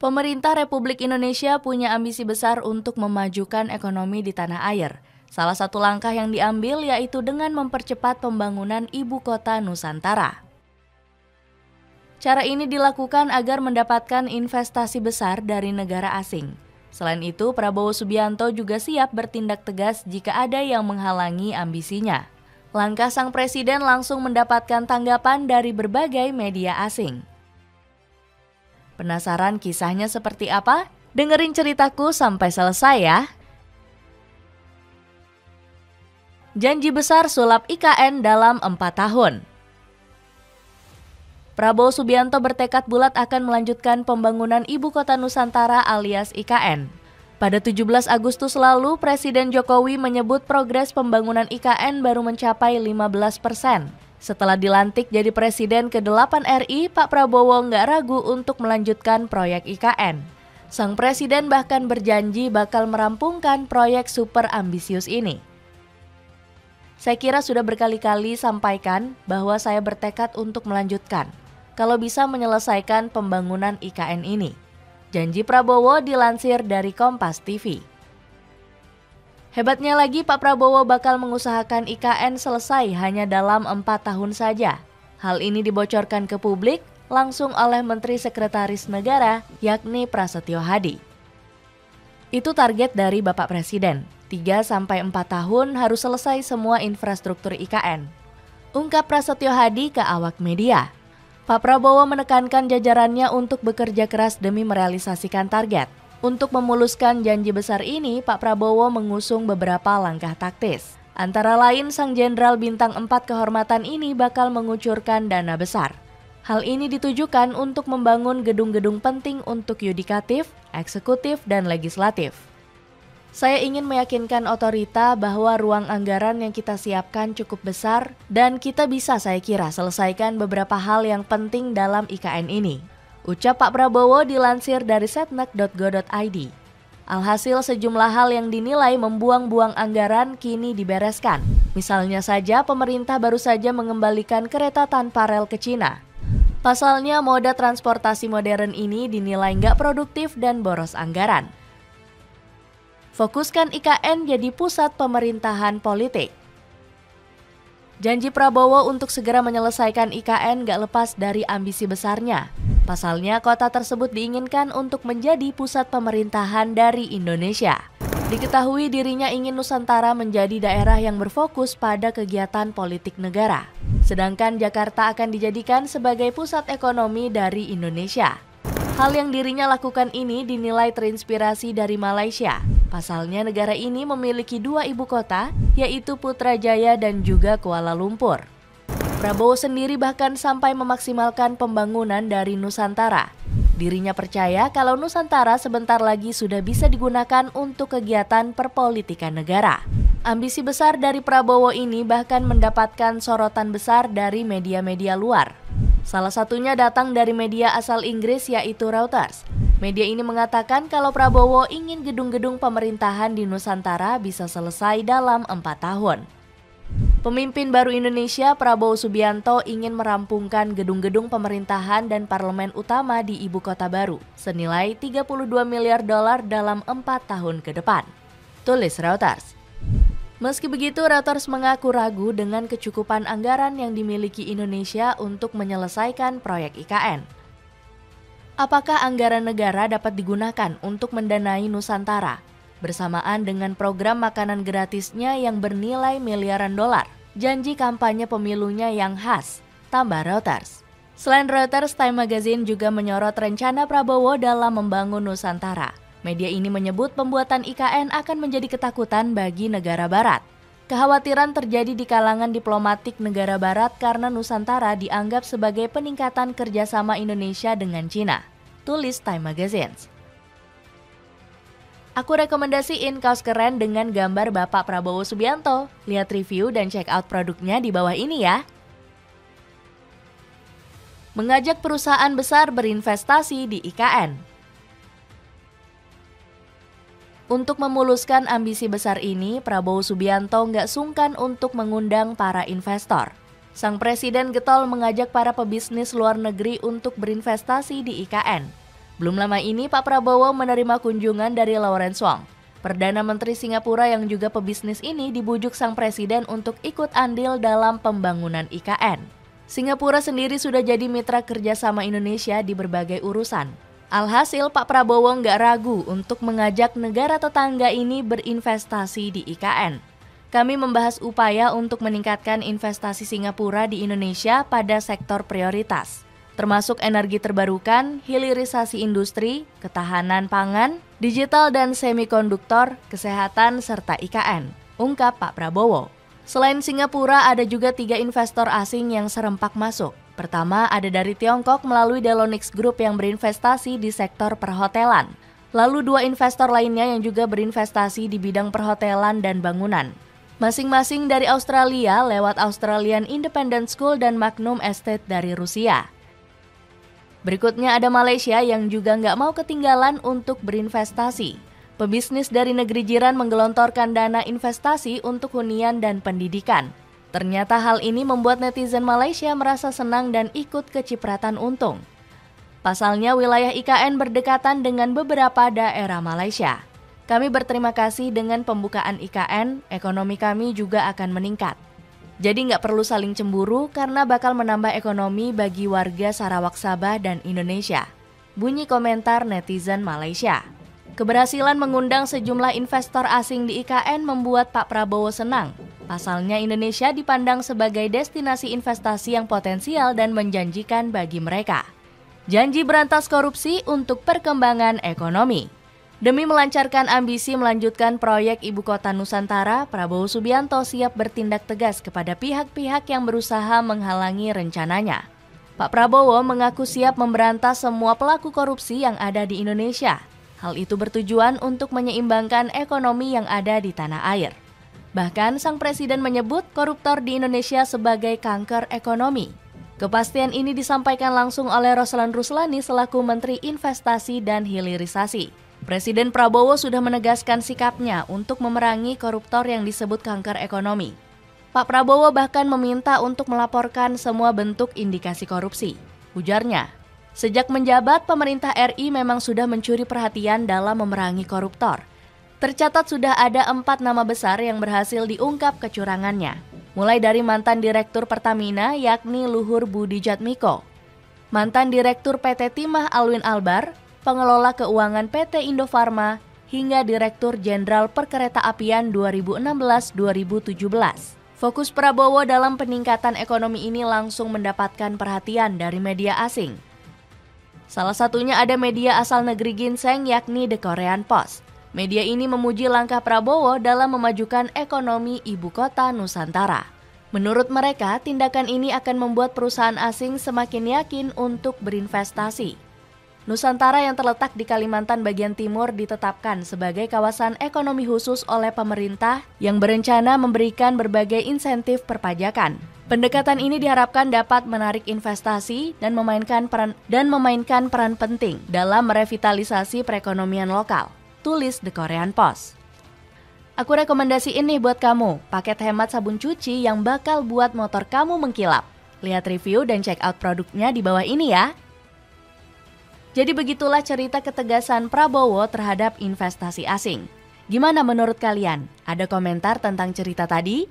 Pemerintah Republik Indonesia punya ambisi besar untuk memajukan ekonomi di tanah air. Salah satu langkah yang diambil yaitu dengan mempercepat pembangunan ibu kota Nusantara. Cara ini dilakukan agar mendapatkan investasi besar dari negara asing. Selain itu, Prabowo Subianto juga siap bertindak tegas jika ada yang menghalangi ambisinya. Langkah sang presiden langsung mendapatkan tanggapan dari berbagai media asing. Penasaran kisahnya seperti apa? Dengerin ceritaku sampai selesai ya. Janji besar sulap IKN dalam 4 tahun. Prabowo Subianto bertekad bulat akan melanjutkan pembangunan Ibu Kota Nusantara alias IKN. Pada 17 Agustus lalu, Presiden Jokowi menyebut progres pembangunan IKN baru mencapai 15%. Setelah dilantik jadi Presiden ke-8 RI, Pak Prabowo nggak ragu untuk melanjutkan proyek IKN. Sang Presiden bahkan berjanji bakal merampungkan proyek super ambisius ini. Saya kira sudah berkali-kali sampaikan bahwa saya bertekad untuk melanjutkan, kalau bisa menyelesaikan pembangunan IKN ini. Janji Prabowo dilansir dari Kompas TV. Hebatnya lagi, Pak Prabowo bakal mengusahakan IKN selesai hanya dalam 4 tahun saja. Hal ini dibocorkan ke publik langsung oleh Menteri Sekretaris Negara, yakni Prasetyo Hadi. Itu target dari Bapak Presiden, 3-4 tahun harus selesai semua infrastruktur IKN. Ungkap Prasetyo Hadi ke awak media. Pak Prabowo menekankan jajarannya untuk bekerja keras demi merealisasikan target. Untuk memuluskan janji besar ini, Pak Prabowo mengusung beberapa langkah taktis. Antara lain, sang Jenderal Bintang 4 kehormatan ini bakal mengucurkan dana besar. Hal ini ditujukan untuk membangun gedung-gedung penting untuk yudikatif, eksekutif, dan legislatif. Saya ingin meyakinkan otorita bahwa ruang anggaran yang kita siapkan cukup besar dan kita bisa, saya kira, selesaikan beberapa hal yang penting dalam IKN ini. Ucap Pak Prabowo dilansir dari setnek.go.id. Alhasil sejumlah hal yang dinilai membuang-buang anggaran kini dibereskan. Misalnya saja pemerintah baru saja mengembalikan kereta tanpa rel ke Cina. Pasalnya moda transportasi modern ini dinilai nggak produktif dan boros anggaran. Fokuskan IKN jadi pusat pemerintahan politik. Janji Prabowo untuk segera menyelesaikan IKN gak lepas dari ambisi besarnya. Pasalnya, kota tersebut diinginkan untuk menjadi pusat pemerintahan dari Indonesia. Diketahui dirinya ingin Nusantara menjadi daerah yang berfokus pada kegiatan politik negara. Sedangkan Jakarta akan dijadikan sebagai pusat ekonomi dari Indonesia. Hal yang dirinya lakukan ini dinilai terinspirasi dari Malaysia. Pasalnya negara ini memiliki 2 ibu kota, yaitu Putrajaya dan juga Kuala Lumpur. Prabowo sendiri bahkan sampai memaksimalkan pembangunan dari Nusantara. Dirinya percaya kalau Nusantara sebentar lagi sudah bisa digunakan untuk kegiatan perpolitikan negara. Ambisi besar dari Prabowo ini bahkan mendapatkan sorotan besar dari media-media luar. Salah satunya datang dari media asal Inggris yaitu Reuters. Media ini mengatakan kalau Prabowo ingin gedung-gedung pemerintahan di Nusantara bisa selesai dalam 4 tahun. Pemimpin baru Indonesia Prabowo Subianto ingin merampungkan gedung-gedung pemerintahan dan parlemen utama di ibu kota baru senilai $32 miliar dalam 4 tahun ke depan. Tulis Reuters. Meski begitu, Reuters mengaku ragu dengan kecukupan anggaran yang dimiliki Indonesia untuk menyelesaikan proyek IKN. Apakah anggaran negara dapat digunakan untuk mendanai Nusantara bersamaan dengan program makanan gratisnya yang bernilai miliaran dolar? Janji kampanye pemilunya yang khas, tambah Reuters. Selain Reuters, Time Magazine juga menyorot rencana Prabowo dalam membangun Nusantara. Media ini menyebut pembuatan IKN akan menjadi ketakutan bagi negara barat. Kekhawatiran terjadi di kalangan diplomatik negara barat karena Nusantara dianggap sebagai peningkatan kerjasama Indonesia dengan Cina. Tulis Time Magazine. Aku rekomendasiin kaos keren dengan gambar Bapak Prabowo Subianto. Lihat review dan check out produknya di bawah ini ya. Mengajak perusahaan besar berinvestasi di IKN. Untuk memuluskan ambisi besar ini, Prabowo Subianto nggak sungkan untuk mengundang para investor. Sang Presiden getol mengajak para pebisnis luar negeri untuk berinvestasi di IKN. Belum lama ini Pak Prabowo menerima kunjungan dari Lawrence Wong. Perdana Menteri Singapura yang juga pebisnis ini dibujuk sang presiden untuk ikut andil dalam pembangunan IKN. Singapura sendiri sudah jadi mitra kerjasama Indonesia di berbagai urusan. Alhasil Pak Prabowo nggak ragu untuk mengajak negara tetangga ini berinvestasi di IKN. Kami membahas upaya untuk meningkatkan investasi Singapura di Indonesia pada sektor prioritas, termasuk energi terbarukan, hilirisasi industri, ketahanan pangan, digital dan semikonduktor, kesehatan, serta IKN, ungkap Pak Prabowo. Selain Singapura, ada juga 3 investor asing yang serempak masuk. Pertama, ada dari Tiongkok melalui Delonix Group yang berinvestasi di sektor perhotelan. Lalu 2 investor lainnya yang juga berinvestasi di bidang perhotelan dan bangunan. Masing-masing dari Australia lewat Australian Independent School dan Magnum Estate dari Rusia. Berikutnya ada Malaysia yang juga nggak mau ketinggalan untuk berinvestasi. Pebisnis dari negeri jiran menggelontorkan dana investasi untuk hunian dan pendidikan. Ternyata hal ini membuat netizen Malaysia merasa senang dan ikut kecipratan untung. Pasalnya wilayah IKN berdekatan dengan beberapa daerah Malaysia. Kami berterima kasih dengan pembukaan IKN, ekonomi kami juga akan meningkat. Jadi nggak perlu saling cemburu karena bakal menambah ekonomi bagi warga Sarawak, Sabah, dan Indonesia. Bunyi komentar netizen Malaysia. Keberhasilan mengundang sejumlah investor asing di IKN membuat Pak Prabowo senang. Pasalnya Indonesia dipandang sebagai destinasi investasi yang potensial dan menjanjikan bagi mereka. Janji berantas korupsi untuk perkembangan ekonomi. Demi melancarkan ambisi melanjutkan proyek Ibu Kota Nusantara, Prabowo Subianto siap bertindak tegas kepada pihak-pihak yang berusaha menghalangi rencananya. Pak Prabowo mengaku siap memberantas semua pelaku korupsi yang ada di Indonesia. Hal itu bertujuan untuk menyeimbangkan ekonomi yang ada di tanah air. Bahkan sang presiden menyebut koruptor di Indonesia sebagai kanker ekonomi. Kepastian ini disampaikan langsung oleh Roslan Ruslani selaku Menteri Investasi dan Hilirisasi. Presiden Prabowo sudah menegaskan sikapnya untuk memerangi koruptor yang disebut kanker ekonomi. Pak Prabowo bahkan meminta untuk melaporkan semua bentuk indikasi korupsi. Ujarnya, sejak menjabat, pemerintah RI memang sudah mencuri perhatian dalam memerangi koruptor. Tercatat sudah ada 4 nama besar yang berhasil diungkap kecurangannya. Mulai dari mantan Direktur Pertamina yakni Luhur Budi Jatmiko, mantan Direktur PT Timah Alwin Albar, pengelola keuangan PT Indofarma, hingga Direktur Jenderal Perkeretaapian 2016-2017. Fokus Prabowo dalam peningkatan ekonomi ini langsung mendapatkan perhatian dari media asing. Salah satunya ada media asal negeri ginseng yakni The Korean Post. Media ini memuji langkah Prabowo dalam memajukan ekonomi Ibu Kota Nusantara. Menurut mereka, tindakan ini akan membuat perusahaan asing semakin yakin untuk berinvestasi. Nusantara yang terletak di Kalimantan bagian timur ditetapkan sebagai kawasan ekonomi khusus oleh pemerintah yang berencana memberikan berbagai insentif perpajakan. Pendekatan ini diharapkan dapat menarik investasi dan memainkan peran penting dalam merevitalisasi perekonomian lokal, tulis The Korean Post. Aku rekomendasiin nih buat kamu, paket hemat sabun cuci yang bakal buat motor kamu mengkilap. Lihat review dan check out produknya di bawah ini ya. Jadi begitulah cerita ketegasan Prabowo terhadap investasi asing. Gimana menurut kalian? Ada komentar tentang cerita tadi?